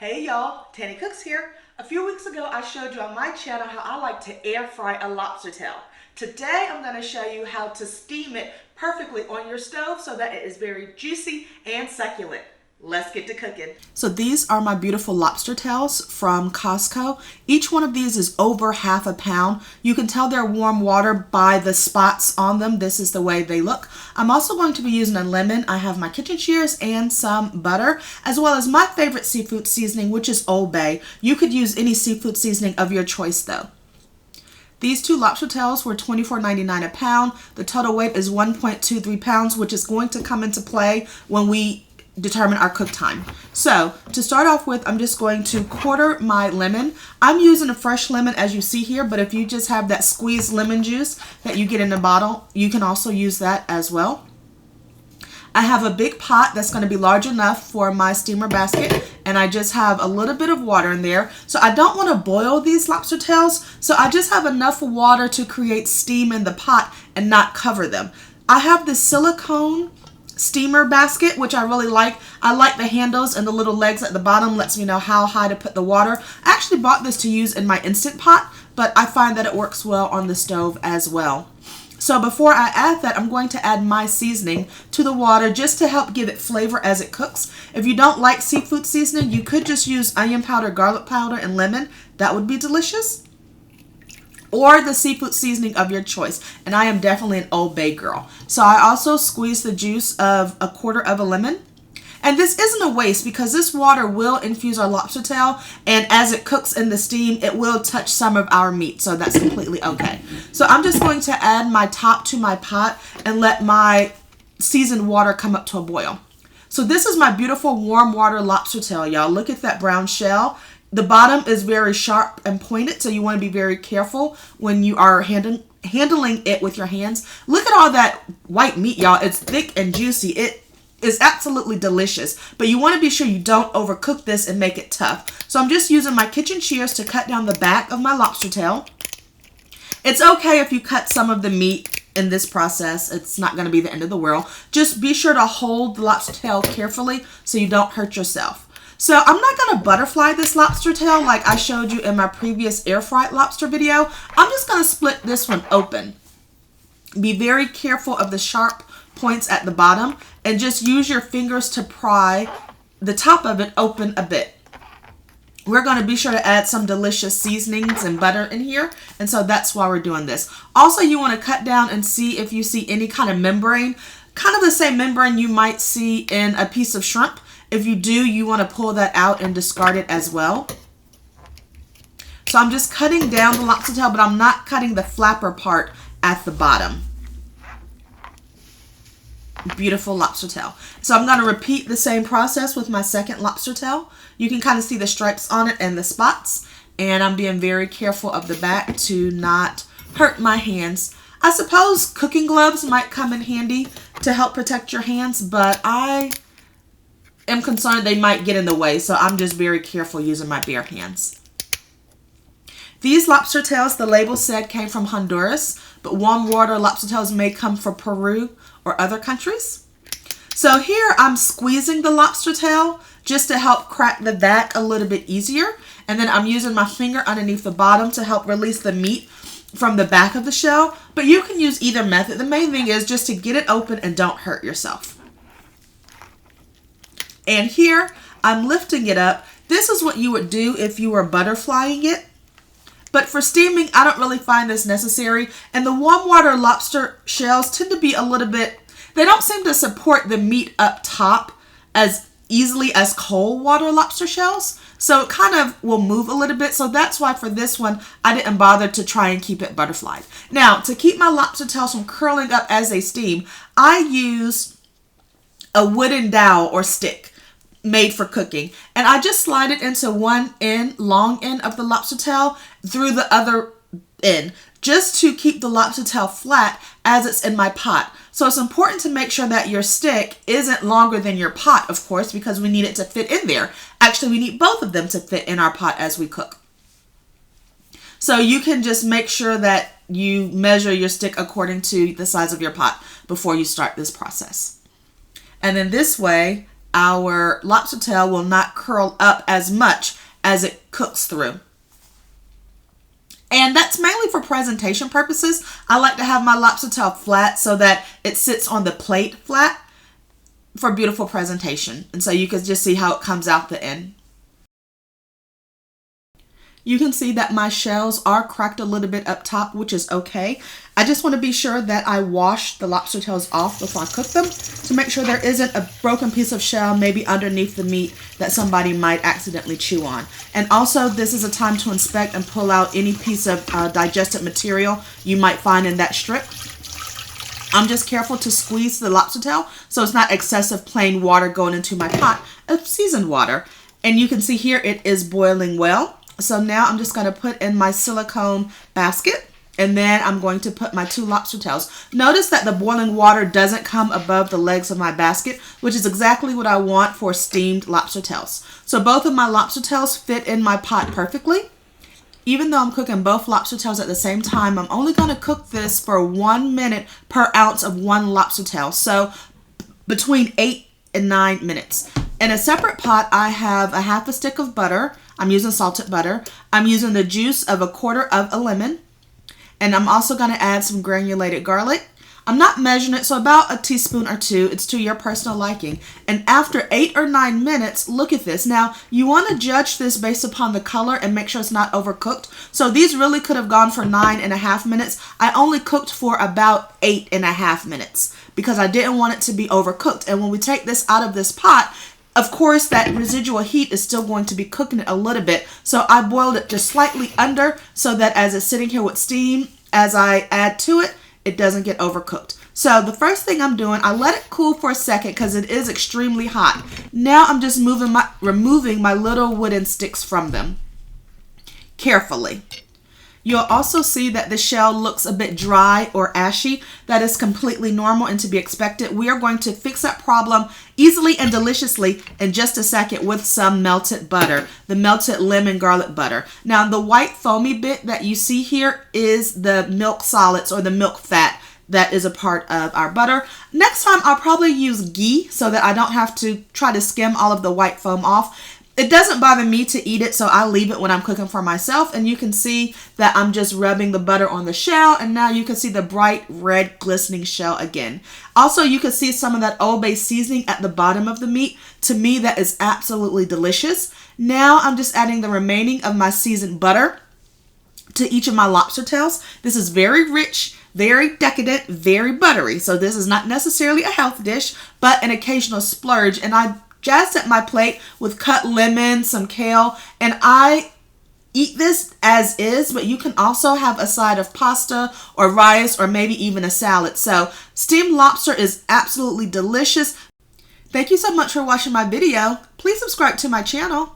Hey y'all, Tanny Cooks here. A few weeks ago I showed you on my channel how I like to air fry a lobster tail. Today I'm going to show you how to steam it perfectly on your stove so that it is very juicy and succulent. Let's get to cooking. So these are my beautiful lobster tails from Costco. Each one of these is over half a pound. You can tell they're warm water by the spots on them. This is the way they look. I'm also going to be using a lemon. I have my kitchen shears and some butter, as well as my favorite seafood seasoning, which is Old Bay. You could use any seafood seasoning of your choice though. These two lobster tails were $24.99 a pound. The total weight is 1.23 pounds, which is going to come into play when we determine our cook time. So to start off with, I'm just going to quarter my lemon. I'm using a fresh lemon as you see here, but if you just have that squeezed lemon juice that you get in a bottle, you can also use that as well. I have a big pot that's going to be large enough for my steamer basket, and I just have a little bit of water in there. So I don't want to boil these lobster tails, so I just have enough water to create steam in the pot and not cover them. I have this silicone steamer basket, which I really like. I like the handles and the little legs at the bottom lets me know how high to put the water. I actually bought this to use in my Instant Pot, but I find that it works well on the stove as well. So before I add that, I'm going to add my seasoning to the water just to help give it flavor as it cooks. If you don't like seafood seasoning, you could just use onion powder, garlic powder, and lemon. That would be delicious. Or the seafood seasoning of your choice. And I am definitely an Old Bay girl. So I also squeezed the juice of a quarter of a lemon. And this isn't a waste because this water will infuse our lobster tail, and as it cooks in the steam, it will touch some of our meat, so that's completely okay. So I'm just going to add my top to my pot and let my seasoned water come up to a boil. So this is my beautiful warm water lobster tail, y'all. Look at that brown shell. The bottom is very sharp and pointed, so you want to be very careful when you are handling it with your hands. Look at all that white meat, y'all. It's thick and juicy. It is absolutely delicious, but you want to be sure you don't overcook this and make it tough. So I'm just using my kitchen shears to cut down the back of my lobster tail. It's okay if you cut some of the meat in this process. It's not going to be the end of the world. Just be sure to hold the lobster tail carefully so you don't hurt yourself. So I'm not going to butterfly this lobster tail like I showed you in my previous air fried lobster video. I'm just going to split this one open. Be very careful of the sharp points at the bottom and just use your fingers to pry the top of it open a bit. We're going to be sure to add some delicious seasonings and butter in here, and so that's why we're doing this. Also, you want to cut down and see if you see any kind of membrane, kind of the same membrane you might see in a piece of shrimp. If you do, you want to pull that out and discard it as well. So I'm just cutting down the lobster tail, but I'm not cutting the flapper part at the bottom. Beautiful lobster tail. So I'm going to repeat the same process with my second lobster tail. You can kind of see the stripes on it and the spots, and I'm being very careful of the back to not hurt my hands. I suppose cooking gloves might come in handy to help protect your hands, but I am concerned they might get in the way, so I'm just very careful using my bare hands. These lobster tails, the label said, came from Honduras, but warm water lobster tails may come from Peru or other countries. So here I'm squeezing the lobster tail just to help crack the back a little bit easier, and then I'm using my finger underneath the bottom to help release the meat from the back of the shell, but you can use either method. The main thing is just to get it open and don't hurt yourself. And here I'm lifting it up. This is what you would do if you were butterflying it. But for steaming, I don't really find this necessary. And the warm water lobster shells tend to be a little bit, they don't seem to support the meat up top as easily as cold water lobster shells. So it kind of will move a little bit. So that's why for this one, I didn't bother to try and keep it butterflied. Now, to keep my lobster tails from curling up as they steam, I use a wooden dowel or stick made for cooking, and I just slide it into one end, long end of the lobster tail through the other end, just to keep the lobster tail flat as it's in my pot. So it's important to make sure that your stick isn't longer than your pot, of course, because we need it to fit in there. Actually, we need both of them to fit in our pot as we cook. So you can just make sure that you measure your stick according to the size of your pot before you start this process. And then this way, our lobster tail will not curl up as much as it cooks through. And that's mainly for presentation purposes. I like to have my lobster tail flat so that it sits on the plate flat for beautiful presentation. And so you can just see how it comes out the end. You can see that my shells are cracked a little bit up top, which is okay. I just want to be sure that I wash the lobster tails off before I cook them to make sure there isn't a broken piece of shell maybe underneath the meat that somebody might accidentally chew on. And also, this is a time to inspect and pull out any piece of digested material you might find in that strip. I'm just careful to squeeze the lobster tail so it's not excessive plain water going into my pot of seasoned water. And you can see here it is boiling well. So now I'm just going to put in my silicone basket, and then I'm going to put my 2 lobster tails. Notice that the boiling water doesn't come above the legs of my basket, which is exactly what I want for steamed lobster tails. So both of my lobster tails fit in my pot perfectly. Even though I'm cooking both lobster tails at the same time, I'm only going to cook this for 1 minute per ounce of one lobster tail. So between 8 and 9 minutes. In a separate pot, I have a half a stick of butter. I'm using salted butter. I'm using the juice of a quarter of a lemon. And I'm also going to add some granulated garlic. I'm not measuring it, so about a teaspoon or 2. It's to your personal liking. And after 8 or 9 minutes, look at this. Now, you want to judge this based upon the color and make sure it's not overcooked. So these really could have gone for 9.5 minutes. I only cooked for about 8.5 minutes because I didn't want it to be overcooked. And when we take this out of this pot, of course, that residual heat is still going to be cooking it a little bit. So I boiled it just slightly under so that as it's sitting here with steam, as I add to it, it doesn't get overcooked. So the first thing I'm doing, I let it cool for a second because it is extremely hot. Now I'm just removing my little wooden sticks from them carefully. You'll also see that the shell looks a bit dry or ashy. That is completely normal and to be expected. We are going to fix that problem easily and deliciously in just a second with some melted butter, the melted lemon garlic butter. Now, the white foamy bit that you see here is the milk solids or the milk fat that is a part of our butter. Next time, I'll probably use ghee so that I don't have to try to skim all of the white foam off. It doesn't bother me to eat it, so I leave it when I'm cooking for myself. And you can see that I'm just rubbing the butter on the shell. And now you can see the bright red glistening shell again. Also, you can see some of that Old Bay seasoning at the bottom of the meat. To me, that is absolutely delicious. Now I'm just adding the remaining of my seasoned butter to each of my lobster tails. This is very rich, very decadent, very buttery. So this is not necessarily a health dish, but an occasional splurge. And I just at my plate with cut lemon, some kale, and I eat this as is, but you can also have a side of pasta or rice or maybe even a salad. So steamed lobster is absolutely delicious. Thank you so much for watching my video. Please subscribe to my channel.